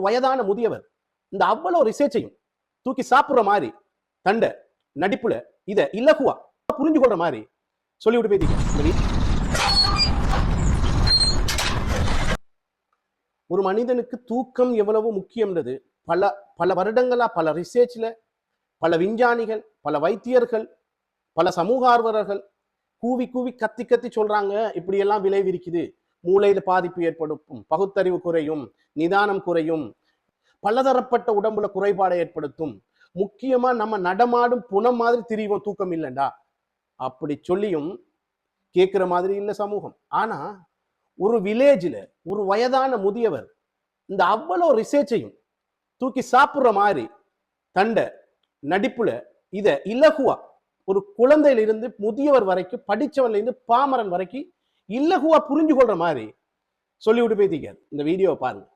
வயதான முதியவர் இந்த அவ்வளவு ரிசர்ச்சையும் தூக்கி சாப்பிடுற மாதிரி தண்ட நடிப்புல இத இலகுவா புரிஞ்சு கொள்ற மாதிரி சொல்லிவிட்டு போயிட்டீங்க. ஒரு மனிதனுக்கு தூக்கம் எவ்வளவு முக்கியம்ன்றது பல பல வருடங்களா பல ரிசர்ச்ல பல விஞ்ஞானிகள், பல வைத்தியர்கள், பல சமூக ஆர்வலர்கள் கூவி கூவி கத்தி கத்தி சொல்றாங்க. இப்படியெல்லாம் விளைவிருக்குது, மூளையில பாதிப்பு ஏற்படும், பகுத்தறிவு குறையும், நிதானம் குறையும், பலதரப்பட்ட உடம்புல குறைபாடை ஏற்படுத்தும், முக்கியமா நம்ம நடமாடும் புனம் மாதிரி திரிவோம் தூக்கம் இல்லைண்டா அப்படி சொல்லியும் கேட்கிற மாதிரி இல்லை சமூகம். ஆனா ஒரு வில்லேஜ்ல ஒரு வயதான முதியவர் இந்த அவ்வளவு ரிசர்ச்சையும் தூக்கி சாப்பிடுற மாதிரி தண்ட நடிப்புல இத இலகுவா ஒரு குழந்தையில இருந்து முதியவர் வரைக்கும், படிச்சவன்ல இருந்து பாமரன் வரைக்கும் இலகுவா புரிஞ்சு கொள்ற மாதிரி சொல்லிவிட்டு போயிட்டீங்க. இந்த வீடியோவை பாருங்க.